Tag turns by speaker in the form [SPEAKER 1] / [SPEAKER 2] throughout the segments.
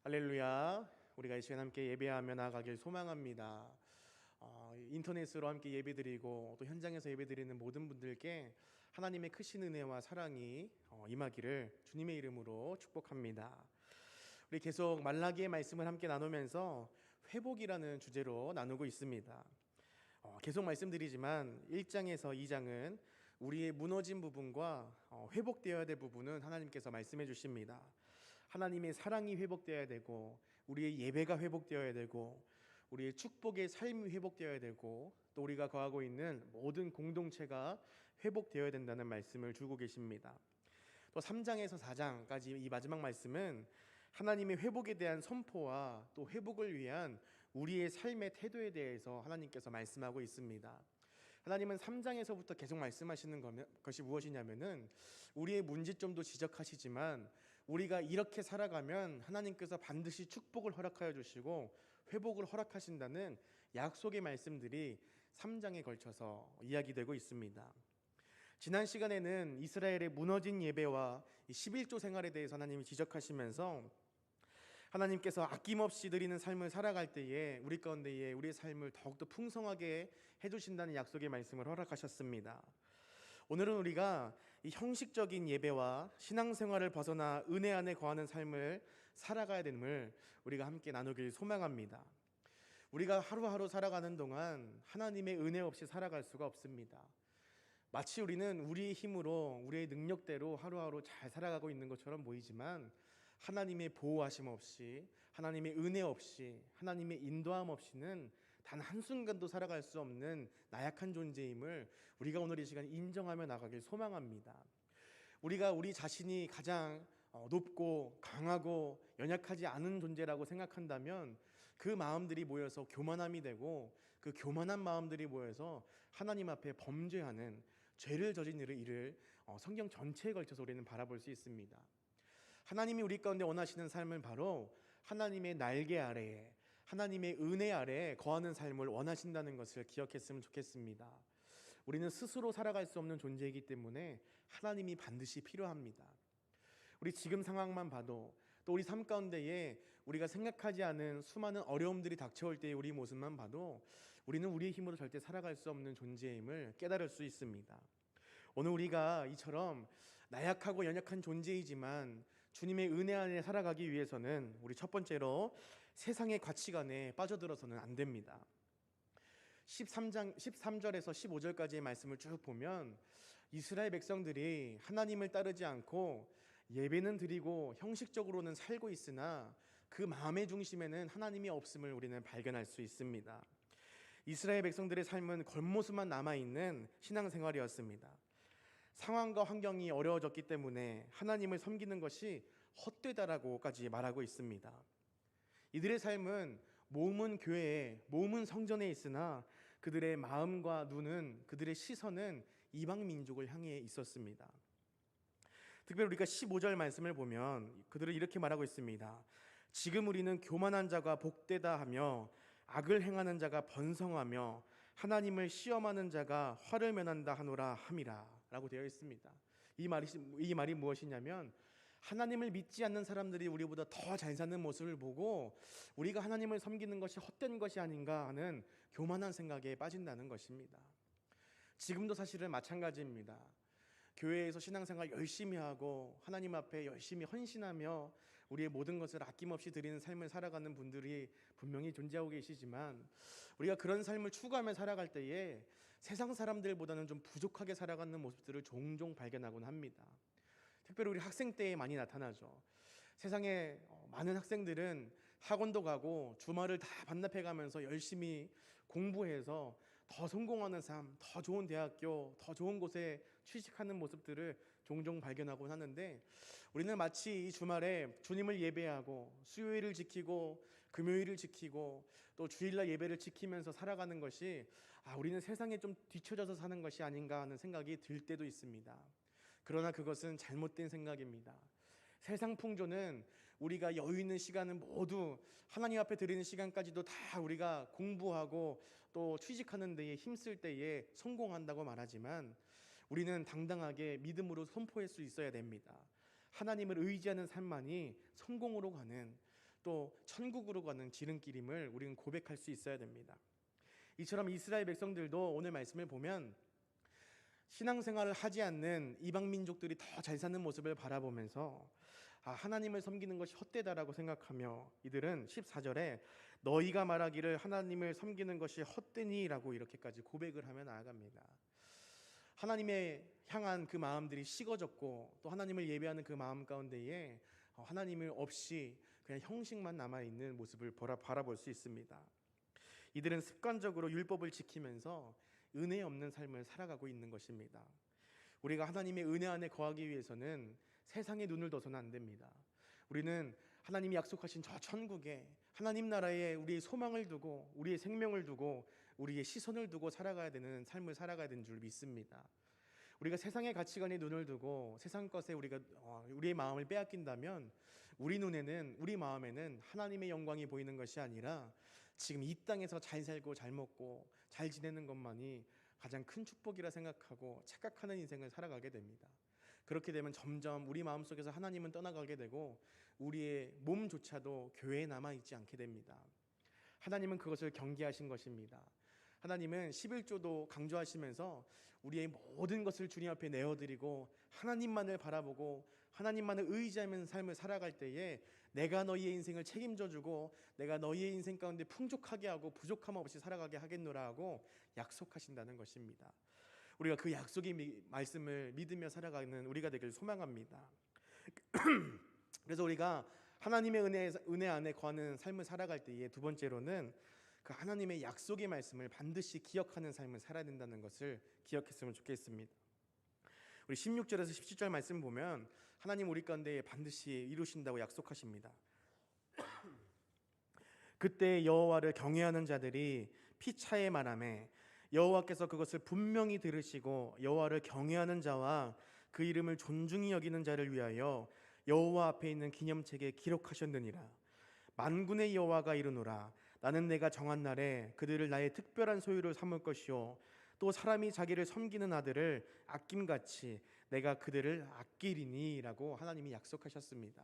[SPEAKER 1] 할렐루야. 우리가 이 시간 함께 예배하며 나아가길 소망합니다. 인터넷으로 함께 예배드리고 또 현장에서 예배드리는 모든 분들께 하나님의 크신 은혜와 사랑이 임하기를 주님의 이름으로 축복합니다. 우리 계속 말라기의 말씀을 함께 나누면서 회복이라는 주제로 나누고 있습니다. 계속 말씀드리지만 1장에서 2장은 우리의 무너진 부분과 회복되어야 될 부분은 하나님께서 말씀해 주십니다. 하나님의 사랑이 회복되어야 되고, 우리의 예배가 회복되어야 되고, 우리의 축복의 삶이 회복되어야 되고, 또 우리가 거하고 있는 모든 공동체가 회복되어야 된다는 말씀을 주고 계십니다. 또 3장에서 4장까지 이 마지막 말씀은 하나님의 회복에 대한 선포와 또 회복을 위한 우리의 삶의 태도에 대해서 하나님께서 말씀하고 있습니다. 하나님은 3장에서부터 계속 말씀하시는 것이 무엇이냐면은 우리의 문제점도 지적하시지만 우리가 이렇게 살아가면 하나님께서 반드시 축복을 허락하여 주시고 회복을 허락하신다는 약속의 말씀들이 3장에 걸쳐서 이야기되고 있습니다. 지난 시간에는 이스라엘의 무너진 예배와 11조 생활에 대해서 하나님이 지적하시면서 하나님께서 아낌없이 드리는 삶을 살아갈 때에 우리 가운데에 우리의 삶을 더욱더 풍성하게 해주신다는 약속의 말씀을 허락하셨습니다. 오늘은 우리가 이 형식적인 예배와 신앙생활을 벗어나 은혜 안에 거하는 삶을 살아가야 됨을 우리가 함께 나누길 소망합니다. 우리가 하루하루 살아가는 동안 하나님의 은혜 없이 살아갈 수가 없습니다. 마치 우리는 우리의 힘으로 우리의 능력대로 하루하루 잘 살아가고 있는 것처럼 보이지만 하나님의 보호하심 없이, 하나님의 은혜 없이, 하나님의 인도함 없이는 단 한순간도 살아갈 수 없는 나약한 존재임을 우리가 오늘 이 시간 인정하며 나가길 소망합니다. 우리가 우리 자신이 가장 높고 강하고 연약하지 않은 존재라고 생각한다면 그 마음들이 모여서 교만함이 되고 그 교만한 마음들이 모여서 하나님 앞에 범죄하는 죄를 저진 일을 성경 전체에 걸쳐서 우리는 바라볼 수 있습니다. 하나님이 우리 가운데 원하시는 삶은 바로 하나님의 날개 아래에, 하나님의 은혜 아래에 거하는 삶을 원하신다는 것을 기억했으면 좋겠습니다. 우리는 스스로 살아갈 수 없는 존재이기 때문에 하나님이 반드시 필요합니다. 우리 지금 상황만 봐도 또 우리 삶 가운데에 우리가 생각하지 않은 수많은 어려움들이 닥쳐올 때의 우리 모습만 봐도 우리는 우리의 힘으로 절대 살아갈 수 없는 존재임을 깨달을 수 있습니다. 오늘 우리가 이처럼 나약하고 연약한 존재이지만 주님의 은혜 안에 살아가기 위해서는 우리 첫 번째로 세상의 가치관에 빠져들어서는 안 됩니다. 13절에서 15절까지의 말씀을 쭉 보면 이스라엘 백성들이 하나님을 따르지 않고 예배는 드리고 형식적으로는 살고 있으나 그 마음의 중심에는 하나님이 없음을 우리는 발견할 수 있습니다. 이스라엘 백성들의 삶은 겉모습만 남아있는 신앙생활이었습니다. 상황과 환경이 어려워졌기 때문에 하나님을 섬기는 것이 헛되다라고까지 말하고 있습니다. 이들의 삶은 몸은 교회에, 몸은 성전에 있으나 그들의 마음과 눈은, 그들의 시선은 이방 민족을 향해 있었습니다. 특별히 우리가 15절 말씀을 보면 그들은 이렇게 말하고 있습니다. 지금 우리는 교만한 자가 복되다 하며 악을 행하는 자가 번성하며 하나님을 시험하는 자가 화를 면한다 하노라 함이라 라고 되어 있습니다. 이 말이 무엇이냐면 하나님을 믿지 않는 사람들이 우리보다 더 잘 사는 모습을 보고 우리가 하나님을 섬기는 것이 헛된 것이 아닌가 하는 교만한 생각에 빠진다는 것입니다. 지금도 사실은 마찬가지입니다. 교회에서 신앙생활 열심히 하고 하나님 앞에 열심히 헌신하며 우리의 모든 것을 아낌없이 드리는 삶을 살아가는 분들이 분명히 존재하고 계시지만 우리가 그런 삶을 추구하며 살아갈 때에 세상 사람들보다는 좀 부족하게 살아가는 모습들을 종종 발견하곤 합니다. 특별히 우리 학생 때에 많이 나타나죠. 세상에 많은 학생들은 학원도 가고 주말을 다 반납해 가면서 열심히 공부해서 더 성공하는 삶, 더 좋은 대학교, 더 좋은 곳에 취직하는 모습들을 종종 발견하곤 하는데 우리는 마치 이 주말에 주님을 예배하고 수요일을 지키고 금요일을 지키고 또 주일날 예배를 지키면서 살아가는 것이 우리는 세상에 좀 뒤처져서 사는 것이 아닌가 하는 생각이 들 때도 있습니다. 그러나 그것은 잘못된 생각입니다. 세상 풍조는 우리가 여유 있는 시간은 모두 하나님 앞에 드리는 시간까지도 다 우리가 공부하고 또 취직하는 데에 힘쓸 때에 성공한다고 말하지만 우리는 당당하게 믿음으로 선포할 수 있어야 됩니다. 하나님을 의지하는 삶만이 성공으로 가는, 또 천국으로 가는 지름길임을 우리는 고백할 수 있어야 됩니다. 이처럼 이스라엘 백성들도 오늘 말씀을 보면 신앙생활을 하지 않는 이방 민족들이 더 잘 사는 모습을 바라보면서 하나님을 섬기는 것이 헛되다라고 생각하며 이들은 14절에 너희가 말하기를 하나님을 섬기는 것이 헛되니라고 이렇게까지 고백을 하며 나아갑니다. 하나님의 향한 그 마음들이 식어졌고 또 하나님을 예배하는 그 마음 가운데에 하나님을 없이 그냥 형식만 남아있는 모습을 바라볼 수 있습니다. 이들은 습관적으로 율법을 지키면서 은혜 없는 삶을 살아가고 있는 것입니다. 우리가 하나님의 은혜 안에 거하기 위해서는 세상에 눈을 둬서는 안 됩니다. 우리는 하나님이 약속하신 저 천국에 하나님 나라에 우리의 소망을 두고 우리의 생명을 두고 우리의 시선을 두고 살아가야 되는 삶을 살아가야 되는 줄 믿습니다. 우리가 세상의 가치관에 눈을 두고 세상 것에 우리의 마음을 빼앗긴다면 우리 눈에는 우리 마음에는 하나님의 영광이 보이는 것이 아니라 지금 이 땅에서 잘 살고 잘 먹고 잘 지내는 것만이 가장 큰 축복이라 생각하고 착각하는 인생을 살아가게 됩니다. 그렇게 되면 점점 우리 마음속에서 하나님은 떠나가게 되고 우리의 몸조차도 교회에 남아있지 않게 됩니다. 하나님은 그것을 경계하신 것입니다. 하나님은 11조도 강조하시면서 우리의 모든 것을 주님 앞에 내어드리고 하나님만을 바라보고 하나님만을 의지하는 삶을 살아갈 때에 내가 너희의 인생을 책임져주고 내가 너희의 인생 가운데 풍족하게 하고 부족함 없이 살아가게 하겠노라 하고 약속하신다는 것입니다. 우리가 그 약속의 말씀을 믿으며 살아가는 우리가 되길 소망합니다. 그래서 우리가 하나님의 은혜 안에 거하는 삶을 살아갈 때에 두 번째로는 그 하나님의 약속의 말씀을 반드시 기억하는 삶을 살아야 된다는 것을 기억했으면 좋겠습니다. 우리 16절에서 17절 말씀 보면 하나님 우리 가운데 반드시 이루신다고 약속하십니다. 그때 여호와를 경외하는 자들이 피차에 말하매 여호와께서 그것을 분명히 들으시고 여호와를 경외하는 자와 그 이름을 존중히 여기는 자를 위하여 여호와 앞에 있는 기념책에 기록하셨느니라. 만군의 여호와가 이르노라. 나는 내가 정한 날에 그들을 나의 특별한 소유를 삼을 것이요 또 사람이 자기를 섬기는 아들을 아낌같이 내가 그들을 아끼리니 라고 하나님이 약속하셨습니다.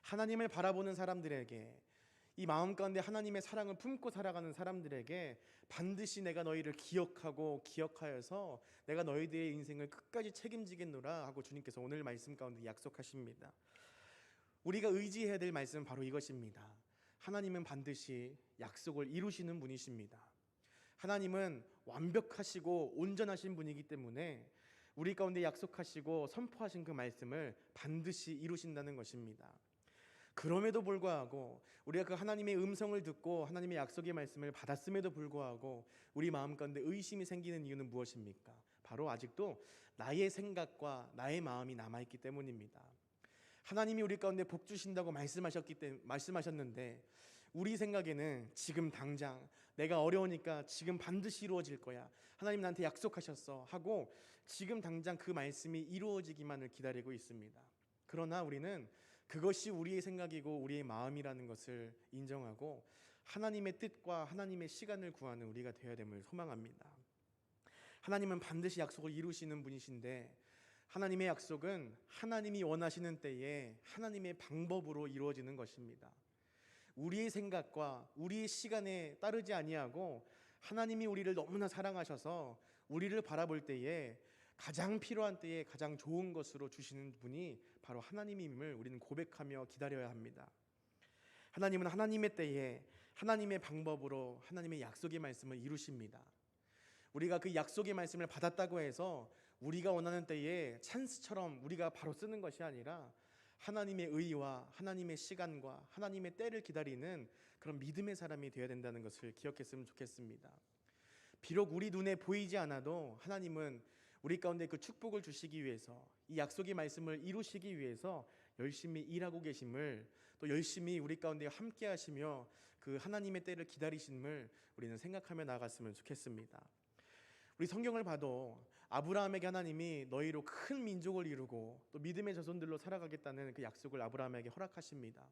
[SPEAKER 1] 하나님을 바라보는 사람들에게 이 마음 가운데 하나님의 사랑을 품고 살아가는 사람들에게 반드시 내가 너희를 기억하고 기억하여서 내가 너희들의 인생을 끝까지 책임지겠노라 하고 주님께서 오늘 말씀 가운데 약속하십니다. 우리가 의지해야 될 말씀은 바로 이것입니다. 하나님은 반드시 약속을 이루시는 분이십니다. 하나님은 완벽하시고 온전하신 분이기 때문에 우리 가운데 약속하시고 선포하신 그 말씀을 반드시 이루신다는 것입니다. 그럼에도 불구하고 우리가 그 하나님의 음성을 듣고 하나님의 약속의 말씀을 받았음에도 불구하고 우리 마음 가운데 의심이 생기는 이유는 무엇입니까? 바로 아직도 나의 생각과 나의 마음이 남아있기 때문입니다. 하나님이 우리 가운데 복 주신다고 말씀하셨는데 우리 생각에는 지금 당장 내가 어려우니까 지금 반드시 이루어질 거야. 하나님 나한테 약속하셨어 하고 지금 당장 그 말씀이 이루어지기만을 기다리고 있습니다. 그러나 우리는 그것이 우리의 생각이고 우리의 마음이라는 것을 인정하고 하나님의 뜻과 하나님의 시간을 구하는 우리가 되어야 됨을 소망합니다. 하나님은 반드시 약속을 이루시는 분이신데 하나님의 약속은 하나님이 원하시는 때에 하나님의 방법으로 이루어지는 것입니다. 우리의 생각과 우리의 시간에 따르지 아니하고 하나님이 우리를 너무나 사랑하셔서 우리를 바라볼 때에 가장 필요한 때에 가장 좋은 것으로 주시는 분이 바로 하나님임을 우리는 고백하며 기다려야 합니다. 하나님은 하나님의 때에 하나님의 방법으로 하나님의 약속의 말씀을 이루십니다. 우리가 그 약속의 말씀을 받았다고 해서 우리가 원하는 때에 찬스처럼 우리가 바로 쓰는 것이 아니라 하나님의 의와 하나님의 시간과 하나님의 때를 기다리는 그런 믿음의 사람이 되어야 된다는 것을 기억했으면 좋겠습니다. 비록 우리 눈에 보이지 않아도 하나님은 우리 가운데 그 축복을 주시기 위해서 이 약속의 말씀을 이루시기 위해서 열심히 일하고 계심을 또 열심히 우리 가운데 함께 하시며 그 하나님의 때를 기다리심을 우리는 생각하며 나아갔으면 좋겠습니다. 우리 성경을 봐도 아브라함에게 하나님이 너희로 큰 민족을 이루고 또 믿음의 자손들로 살아가겠다는 그 약속을 아브라함에게 허락하십니다.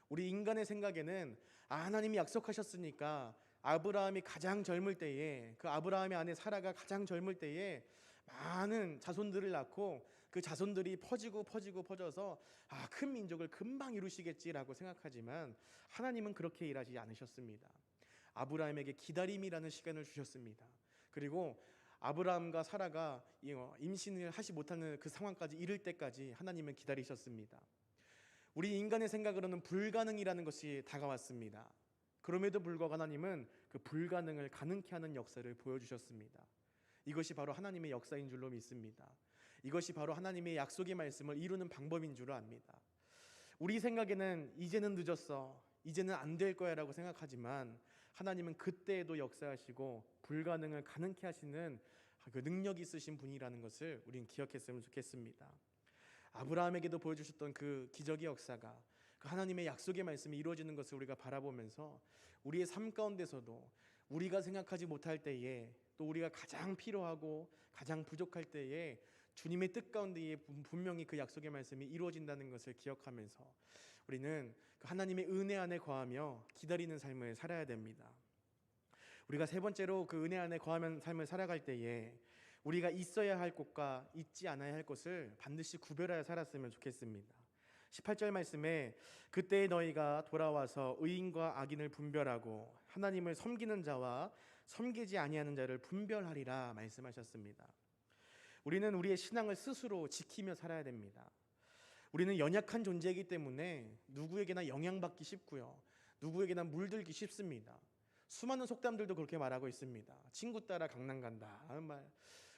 [SPEAKER 1] 우리 인간의 생각에는 하나님이 약속하셨으니까 아브라함이 가장 젊을 때에 그 아브라함의 아내 사라가 가장 젊을 때에 많은 자손들을 낳고 그 자손들이 퍼져서 큰 민족을 금방 이루시겠지라고 생각하지만 하나님은 그렇게 일하지 않으셨습니다. 아브라함에게 기다림이라는 시간을 주셨습니다. 그리고 아브라함과 사라가 임신을 하지 못하는 그 상황까지 이를 때까지 하나님은 기다리셨습니다. 우리 인간의 생각으로는 불가능이라는 것이 다가왔습니다. 그럼에도 불구하고 하나님은 그 불가능을 가능케 하는 역사를 보여주셨습니다. 이것이 바로 하나님의 역사인 줄로 믿습니다. 이것이 바로 하나님의 약속의 말씀을 이루는 방법인 줄 압니다. 우리 생각에는 이제는 늦었어, 이제는 안 될 거야 라고 생각하지만 하나님은 그때에도 역사하시고 불가능을 가능케 하시는 그 능력이 있으신 분이라는 것을 우리는 기억했으면 좋겠습니다. 아브라함에게도 보여주셨던 그 기적의 역사가, 그 하나님의 약속의 말씀이 이루어지는 것을 우리가 바라보면서 우리의 삶 가운데서도 우리가 생각하지 못할 때에, 또 우리가 가장 필요하고 가장 부족할 때에 주님의 뜻 가운데에 분명히 그 약속의 말씀이 이루어진다는 것을 기억하면서 우리는 그 하나님의 은혜 안에 거하며 기다리는 삶을 살아야 됩니다. 우리가 세 번째로 그 은혜 안에 거하면 삶을 살아갈 때에 우리가 있어야 할 곳과 있지 않아야 할 곳을 반드시 구별하여 살았으면 좋겠습니다. 18절 말씀에 그때 너희가 돌아와서 의인과 악인을 분별하고 하나님을 섬기는 자와 섬기지 아니하는 자를 분별하리라 말씀하셨습니다. 우리는 우리의 신앙을 스스로 지키며 살아야 됩니다. 우리는 연약한 존재이기 때문에 누구에게나 영향받기 쉽고요, 누구에게나 물들기 쉽습니다. 수많은 속담들도 그렇게 말하고 있습니다. 친구 따라 강남 간다 하는 말.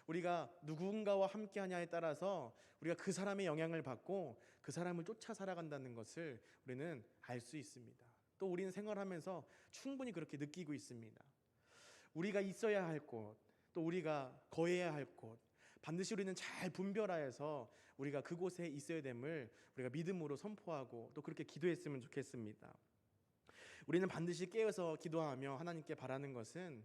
[SPEAKER 1] 우리가 누군가와 함께하냐에 따라서 우리가 그 사람의 영향을 받고 그 사람을 쫓아 살아간다는 것을 우리는 알 수 있습니다. 또 우리는 생활하면서 충분히 그렇게 느끼고 있습니다. 우리가 있어야 할 곳, 또 우리가 거해야 할 곳, 반드시 우리는 잘 분별하여서 우리가 그곳에 있어야 됨을 우리가 믿음으로 선포하고 또 그렇게 기도했으면 좋겠습니다. 우리는 반드시 깨어서 기도하며 하나님께 바라는 것은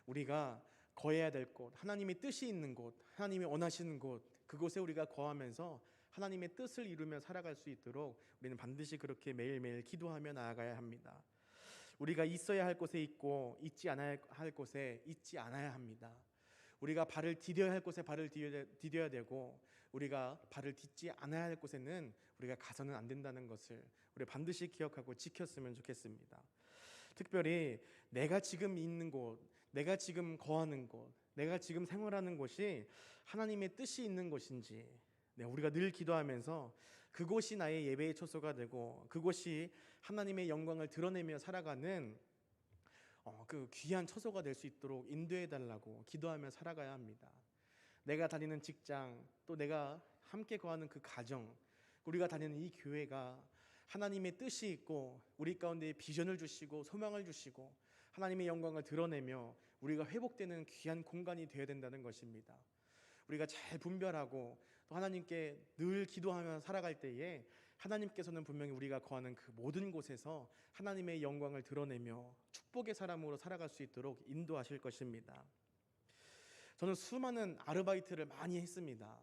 [SPEAKER 1] 우리가 거해야 될 곳, 하나님의 뜻이 있는 곳, 하나님이 원하시는 곳, 그곳에 우리가 거하면서 하나님의 뜻을 이루며 살아갈 수 있도록 우리는 반드시 그렇게 매일매일 기도하며 나아가야 합니다. 우리가 있어야 할 곳에 있고 있지 않아야 할 곳에 있지 않아야 합니다. 우리가 발을 디뎌야 할 곳에 발을 디뎌야 되고 우리가 발을 딛지 않아야 할 곳에는 우리가 가서는 안 된다는 것을 우리 반드시 기억하고 지켰으면 좋겠습니다. 특별히 내가 지금 있는 곳, 내가 지금 거하는 곳, 내가 지금 생활하는 곳이 하나님의 뜻이 있는 곳인지 우리가 늘 기도하면서 그곳이 나의 예배의 초소가 되고 그곳이 하나님의 영광을 드러내며 살아가는 그 귀한 처소가 될 수 있도록 인도해 달라고 기도하며 살아가야 합니다. 내가 다니는 직장, 또 내가 함께 거하는 그 가정, 우리가 다니는 이 교회가 하나님의 뜻이 있고 우리 가운데 비전을 주시고 소망을 주시고 하나님의 영광을 드러내며 우리가 회복되는 귀한 공간이 되어야 된다는 것입니다. 우리가 잘 분별하고 또 하나님께 늘 기도하며 살아갈 때에 하나님께서는 분명히 우리가 거하는 그 모든 곳에서 하나님의 영광을 드러내며 축복의 사람으로 살아갈 수 있도록 인도하실 것입니다. 저는 수많은 아르바이트를 많이 했습니다.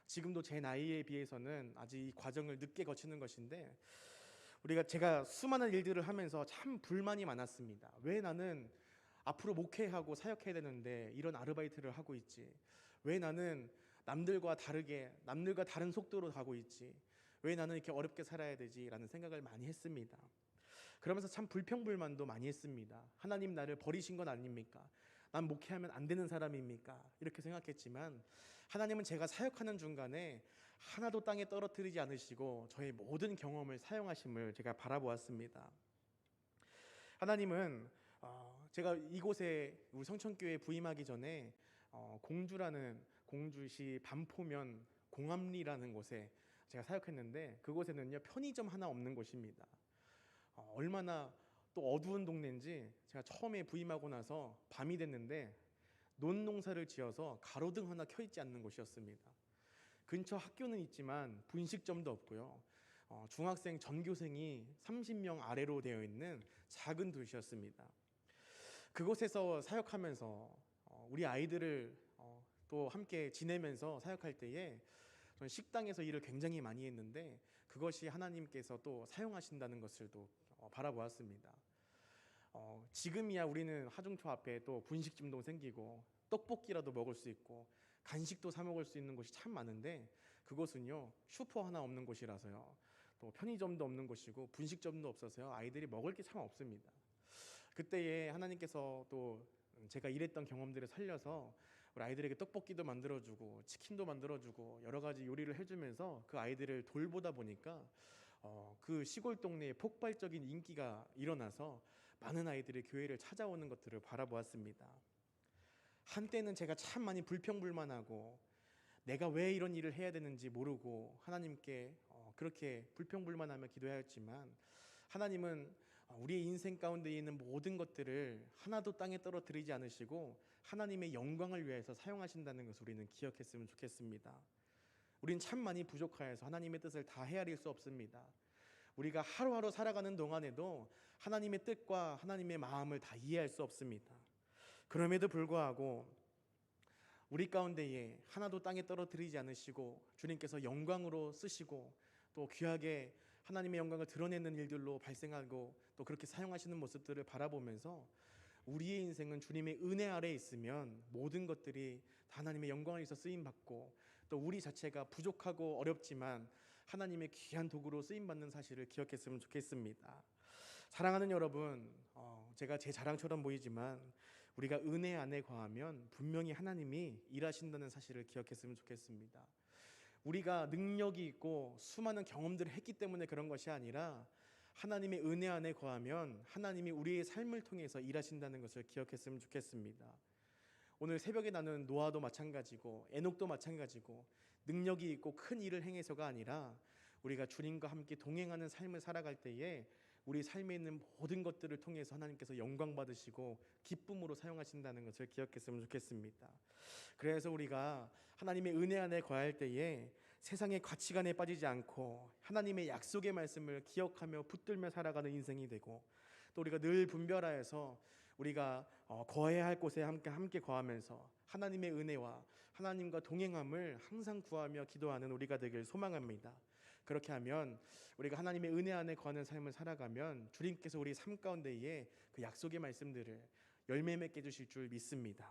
[SPEAKER 1] 지금도 제 나이에 비해서는 아직 이 과정을 늦게 거치는 것인데 제가 수많은 일들을 하면서 참 불만이 많았습니다. 왜 나는 앞으로 목회하고 사역해야 되는데 이런 아르바이트를 하고 있지? 왜 나는 남들과 다른 속도로 가고 있지? 왜 나는 이렇게 어렵게 살아야 되지? 라는 생각을 많이 했습니다. 그러면서 참 불평불만도 많이 했습니다. 하나님 나를 버리신 건 아닙니까? 난 목회하면 안 되는 사람입니까? 이렇게 생각했지만 하나님은 제가 사역하는 중간에 하나도 땅에 떨어뜨리지 않으시고 저의 모든 경험을 사용하심을 제가 바라보았습니다. 하나님은 제가 이곳에 우리 성천교회 부임하기 전에 공주시 반포면 공암리라는 곳에 제가 사역했는데 그곳에는요 편의점 하나 없는 곳입니다. 얼마나 또 어두운 동네인지 제가 처음에 부임하고 나서 밤이 됐는데 논농사를 지어서 가로등 하나 켜있지 않는 곳이었습니다. 근처 학교는 있지만 분식점도 없고요, 중학생 전교생이 30명 아래로 되어 있는 작은 도시였습니다. 그곳에서 사역하면서 우리 아이들을 또 함께 지내면서 사역할 때에 저는 식당에서 일을 굉장히 많이 했는데 그것이 하나님께서 또 사용하신다는 것을 또 바라보았습니다. 지금이야 우리는 하중초 앞에 또 분식집도 생기고 떡볶이라도 먹을 수 있고 간식도 사 먹을 수 있는 곳이 참 많은데 그곳은요 슈퍼 하나 없는 곳이라서요, 또 편의점도 없는 곳이고 분식점도 없어서요 아이들이 먹을 게 참 없습니다. 그때에 하나님께서 또 제가 일했던 경험들을 살려서 우리 아이들에게 떡볶이도 만들어주고 치킨도 만들어주고 여러 가지 요리를 해주면서 그 아이들을 돌보다 보니까 그 시골 동네에 폭발적인 인기가 일어나서 많은 아이들이 교회를 찾아오는 것들을 바라보았습니다. 한때는 제가 참 많이 불평불만하고 내가 왜 이런 일을 해야 되는지 모르고 하나님께 그렇게 불평불만하며 기도하였지만, 하나님은 우리의 인생 가운데 있는 모든 것들을 하나도 땅에 떨어뜨리지 않으시고 하나님의 영광을 위해서 사용하신다는 것을 우리는 기억했으면 좋겠습니다. 우린 참 많이 부족하여서 하나님의 뜻을 다 헤아릴 수 없습니다. 우리가 하루하루 살아가는 동안에도 하나님의 뜻과 하나님의 마음을 다 이해할 수 없습니다. 그럼에도 불구하고 우리 가운데에 하나도 땅에 떨어뜨리지 않으시고 주님께서 영광으로 쓰시고 또 귀하게 하나님의 영광을 드러내는 일들로 발생하고 또 그렇게 사용하시는 모습들을 바라보면서 우리의 인생은 주님의 은혜 아래에 있으면 모든 것들이 다 하나님의 영광을 위해서 쓰임받고 또 우리 자체가 부족하고 어렵지만 하나님의 귀한 도구로 쓰임받는 사실을 기억했으면 좋겠습니다. 사랑하는 여러분, 제가 제 자랑처럼 보이지만 우리가 은혜 안에 거하면 분명히 하나님이 일하신다는 사실을 기억했으면 좋겠습니다. 우리가 능력이 있고 수많은 경험들을 했기 때문에 그런 것이 아니라 하나님의 은혜 안에 거하면 하나님이 우리의 삶을 통해서 일하신다는 것을 기억했으면 좋겠습니다. 오늘 새벽에 나눈 노아도 마찬가지고 에녹도 마찬가지고 능력이 있고 큰 일을 행해서가 아니라 우리가 주님과 함께 동행하는 삶을 살아갈 때에 우리 삶에 있는 모든 것들을 통해서 하나님께서 영광 받으시고 기쁨으로 사용하신다는 것을 기억했으면 좋겠습니다. 그래서 우리가 하나님의 은혜 안에 거할 때에 세상의 가치관에 빠지지 않고 하나님의 약속의 말씀을 기억하며 붙들며 살아가는 인생이 되고, 또 우리가 늘 분별하여서 우리가 거해야 할 곳에 함께 거하면서 하나님의 은혜와 하나님과 동행함을 항상 구하며 기도하는 우리가 되길 소망합니다. 그렇게 하면 우리가 하나님의 은혜 안에 거하는 삶을 살아가면 주님께서 우리 삶 가운데에 그 약속의 말씀들을 열매 맺게 해주실 줄 믿습니다.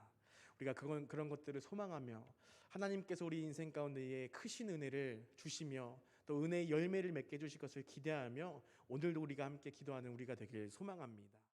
[SPEAKER 1] 우리가 그런 것들을 소망하며 하나님께서 우리 인생 가운데에 크신 은혜를 주시며 또 은혜의 열매를 맺게 해주실 것을 기대하며 오늘도 우리가 함께 기도하는 우리가 되길 소망합니다.